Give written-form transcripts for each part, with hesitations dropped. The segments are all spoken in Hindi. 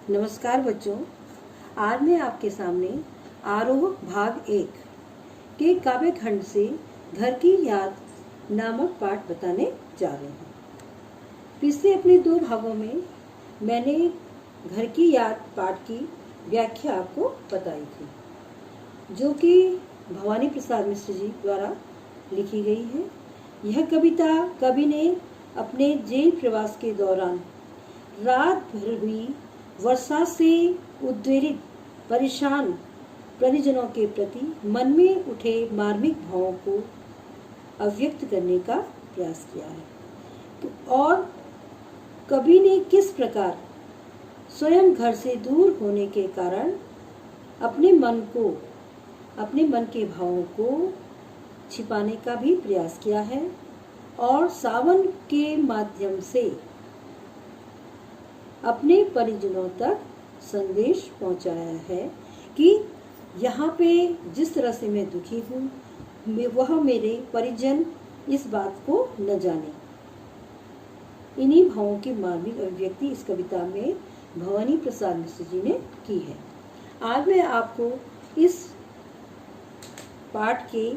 नमस्कार बच्चों, आज मैं आपके सामने आरोह भाग 1 के काव्य खंड से घर की याद नामक पाठ बताने जा रहे हैं। पिछले अपने 2 भागों में मैंने घर की याद पाठ की व्याख्या आपको बताई थी, जो कि भवानी प्रसाद मिश्र जी द्वारा लिखी गई है। यह कविता कवि ने अपने जेल प्रवास के दौरान रात भर हुई वर्षा से उद्वेलित परेशान परिजनों के प्रति मन में उठे मार्मिक भावों को अभिव्यक्त करने का प्रयास किया है। और कवि ने किस प्रकार स्वयं घर से दूर होने के कारण अपने मन के भावों को छिपाने का भी प्रयास किया है और सावन के माध्यम से अपने परिजनों तक संदेश पहुंचाया है कि यहाँ पे जिस तरह से मैं दुखी हूँ वह मेरे परिजन इस बात को न जाने। इन्हीं भावों की मार्मिक अभिव्यक्ति इस कविता में भवानी प्रसाद मिश्र जी ने की है। आज मैं आपको इस पाठ के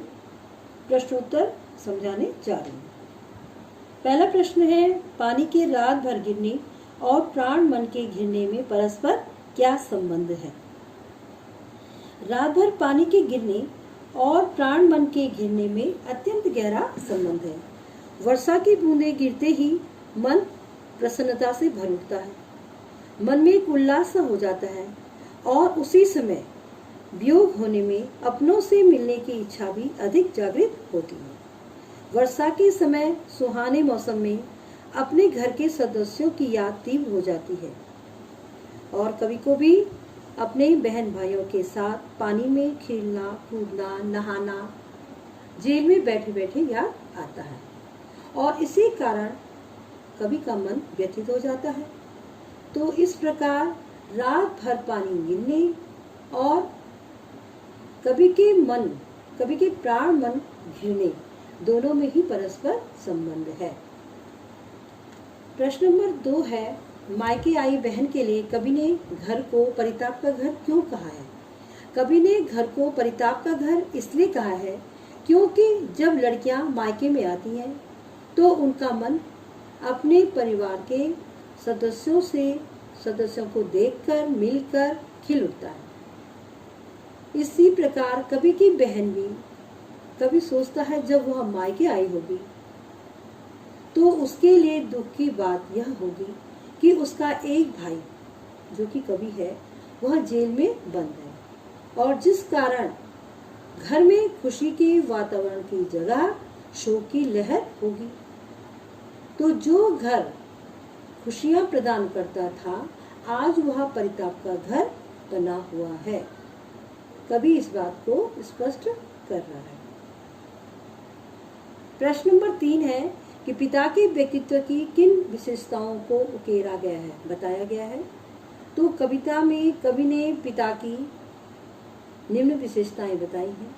प्रश्नोत्तर समझाने जा रही हूँ। पहला प्रश्न है, पानी के रात भर गिरने और प्राण मन के घिरने में परस्पर क्या संबंध है? रात भर पानी के गिरने और प्राण मन के घिरने में अत्यंत गहरा संबंध है। वर्षा की बूंदें गिरते ही मन प्रसन्नता से भर उठता है, मन में एक उल्लास हो जाता है और उसी समय वियोग होने में अपनों से मिलने की इच्छा भी अधिक जागृत होती है। वर्षा के समय सुहाने मौसम में अपने घर के सदस्यों की याद तीव्र हो जाती है और कवि को भी अपने बहन भाइयों के साथ पानी में खेलना, कूदना, नहाना, जेल में बैठे बैठे याद आता है और इसी कारण कवि का मन व्यथित हो जाता है। तो इस प्रकार रात भर पानी गिरने और कवि के प्राण मन घिरने दोनों में ही परस्पर संबंध है। प्रश्न नंबर 2 है, मायके आई बहन के लिए कवि ने घर को परिताप का घर क्यों कहा है? कवि ने घर को परिताप का घर इसलिए कहा है क्योंकि जब लड़कियां मायके में आती हैं तो उनका मन अपने परिवार के सदस्यों को देखकर मिलकर खिल उठता है। इसी प्रकार कवि की बहन भी कवि सोचता है जब वह मायके आई होगी तो उसके लिए दुख की बात यह होगी कि उसका एक भाई जो कि कवि है वह जेल में बंद है और जिस कारण घर में खुशी के वातावरण की जगह शोक की लहर होगी। तो जो घर खुशियां प्रदान करता था आज वह परिताप का घर बना हुआ है। कवि इस बात को स्पष्ट कर रहा है। प्रश्न नंबर 3 है कि पिता के व्यक्तित्व की किन विशेषताओं को उकेरा गया है, बताया गया है। तो कविता में कवि ने पिता की निम्न विशेषताएं बताई हैं।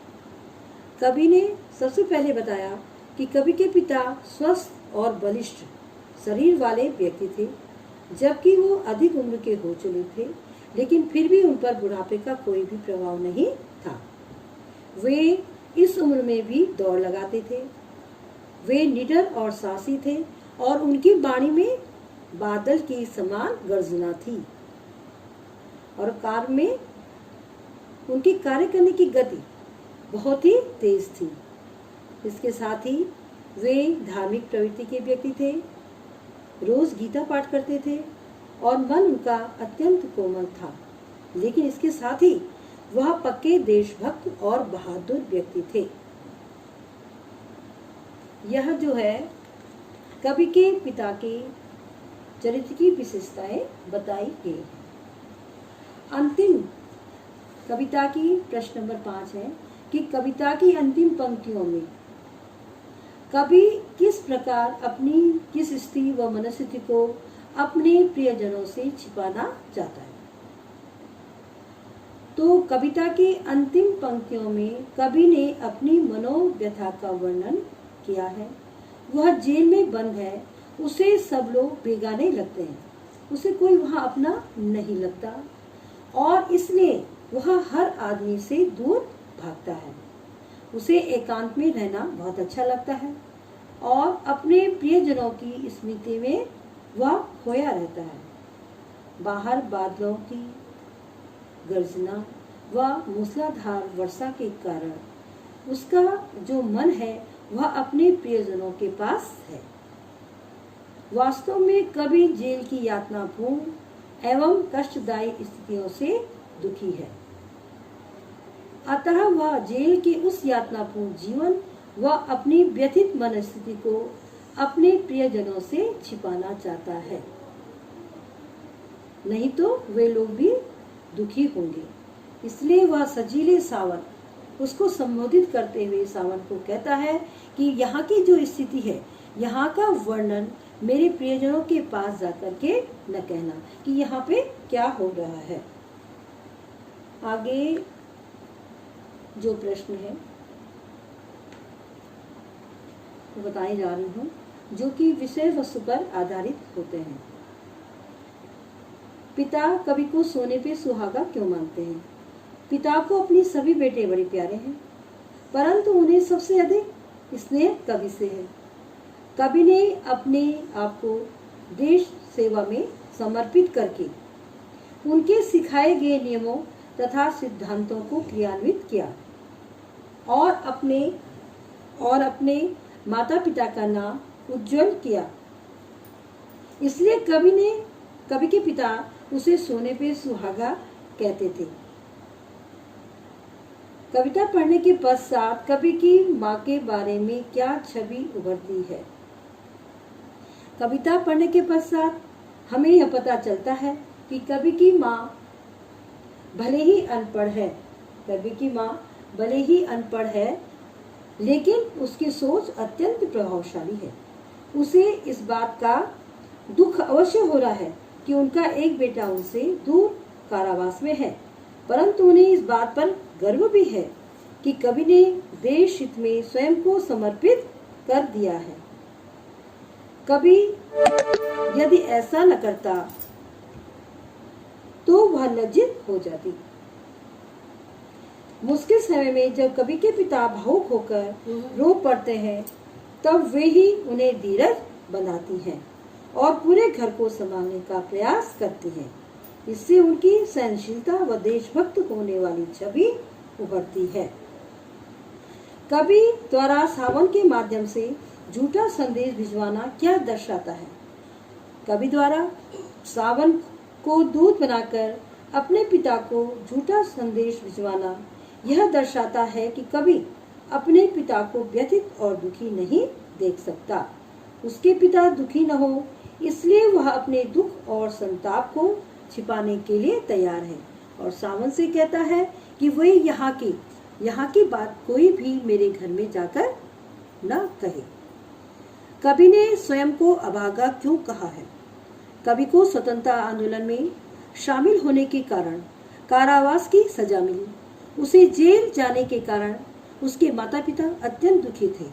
कवि ने सबसे पहले बताया कि कवि के पिता स्वस्थ और बलिष्ठ शरीर वाले व्यक्ति थे, जबकि वो अधिक उम्र के हो चुके थे, लेकिन फिर भी उन पर बुढ़ापे का कोई भी प्रभाव नहीं था। वे इस उम्र में भी दौड़ लगाते थे। वे निडर और साहसी थे और उनकी वाणी में बादल की समान गर्जना थी और कार्य में उनकी कार्य करने की गति बहुत ही तेज थी। इसके साथ ही वे धार्मिक प्रवृत्ति के व्यक्ति थे, रोज गीता पाठ करते थे और मन उनका अत्यंत कोमल था, लेकिन इसके साथ ही वह पक्के देशभक्त और बहादुर व्यक्ति थे। यह जो है कवि के पिता के चरित्र की विशेषताएं बताई गई है। अंतिम कविता की प्रश्न नंबर 5 है कि कविता की अंतिम पंक्तियों में कवि किस प्रकार अपनी किस स्थिति व मनस्थिति को अपने प्रियजनों से छिपाना चाहता है। तो कविता के अंतिम पंक्तियों में कवि ने अपनी मनोव्यथा का वर्णन किया है। वह जेल में बंद है, उसे सब लोग बेगाने लगते हैं। उसे कोई वहाँ अपना नहीं लगता और इसलिए वह हर आदमी से दूर भागता है। उसे एकांत में रहना बहुत अच्छा लगता है और अपने प्रियजनों की स्मृति में वह खोया रहता है। बाहर बादलों की गर्जना व मूसलाधार वर्षा के कारण उसका जो मन है वह अपने प्रियजनों के पास है। वास्तव में कभी जेल की यातनापूर्ण एवं कष्टदायी स्थितियों से दुखी है। अतः वह जेल के उस यातनापूर्ण जीवन व अपनी व्यथित मनस्थिति को अपने प्रियजनों से छिपाना चाहता है, नहीं तो वे लोग भी दुखी होंगे। इसलिए वह सजीले सावन उसको संबोधित करते हुए सावन को कहता है कि यहाँ की जो स्थिति है, यहाँ का वर्णन मेरे प्रियजनों के पास जाकर के न कहना कि यहाँ पे क्या हो रहा है। आगे जो प्रश्न है वो बताई जा रही हूँ, जो कि विषय वस्तु पर आधारित होते हैं। पिता कवि को सोने पे सुहागा क्यों मानते हैं? पिता को अपनी सभी बेटे बड़े प्यारे हैं, परंतु उन्हें सबसे अधिक स्नेह कवि से है। कवि ने अपने आप को देश सेवा में समर्पित करके उनके सिखाए गए नियमों तथा सिद्धांतों को क्रियान्वित किया और अपने माता पिता का नाम उज्जवल किया। इसलिए कवि के पिता उसे सोने पे सुहागा कहते थे। कविता पढ़ने के पश्चात कवि की माँ के बारे में क्या छवि उभरती है? कविता पढ़ने के पश्चात हमें यह पता चलता है कि कवि की माँ भले ही अनपढ़ है, लेकिन उसकी सोच अत्यंत प्रभावशाली है। उसे इस बात का दुख अवश्य हो रहा है कि उनका एक बेटा उनसे दूर कारावास में है, परंतु उन्हें इस बात पर गर्व भी है कि कवि ने देश हित में स्वयं को समर्पित कर दिया है। कवि यदि ऐसा न करता तो वह लज्जित हो जाती। मुश्किल समय में जब कवि के पिता भावुक होकर रो पड़ते हैं, तब वे ही उन्हें धीरज बनाती हैं और पूरे घर को संभालने का प्रयास करती हैं। इससे उनकी सहनशीलता व देशभक्त होने वाली छवि उभरती है। कवि द्वारा सावन के माध्यम से झूठा संदेश भिजवाना क्या दर्शाता है? कवि द्वारा सावन को दूत बनाकर अपने पिता को झूठा संदेश भिजवाना यह दर्शाता है कि कवि अपने पिता को व्यथित और दुखी नहीं देख सकता। उसके पिता दुखी न हो, इसलिए वह अपने दुख और संताप को छिपाने के लिए तैयार है और सावन से कहता है कि वह यहाँ की बात कोई भी मेरे घर में जाकर न कहे। कवि ने स्वयं को अभागा क्यों कहा है? कवि को स्वतंत्रता आंदोलन में शामिल होने के कारण कारावास की सजा मिली। उसे जेल जाने के कारण उसके माता पिता अत्यंत दुखी थे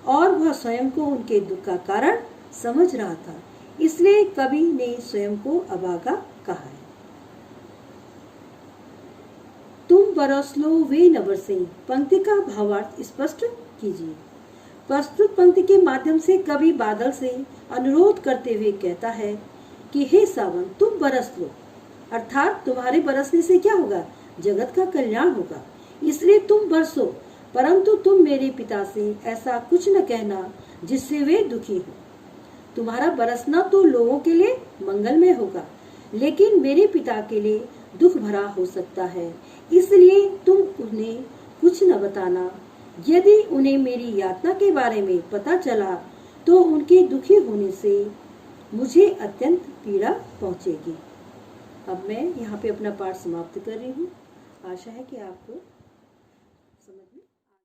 और वह स्वयं को उनके दुख का कारण समझ रहा था, इसलिए कवि ने स्वयं को अभागा कहा है। तुम बरस लो वे न बरसे पंक्ति का भावार्थ स्पष्ट कीजिए। प्रस्तुत पंक्ति के माध्यम से कवि बादल से अनुरोध करते हुए कहता है कि हे सावन तुम बरस लो, अर्थात तुम्हारे बरसने से क्या होगा? जगत का कल्याण होगा, इसलिए तुम बरसो, परंतु तुम मेरे पिता से ऐसा कुछ न कहना जिससे वे दुखी हो। तुम्हारा बरसना तो लोगों के लिए मंगलमय होगा, लेकिन मेरे पिता के लिए दुख भरा हो सकता है, इसलिए तुम उन्हें कुछ न बताना। यदि उन्हें मेरी यातना के बारे में पता चला तो उनके दुखी होने से मुझे अत्यंत पीड़ा पहुंचेगी। अब मैं यहाँ पे अपना पाठ समाप्त कर रही हूँ। आशा है कि आपको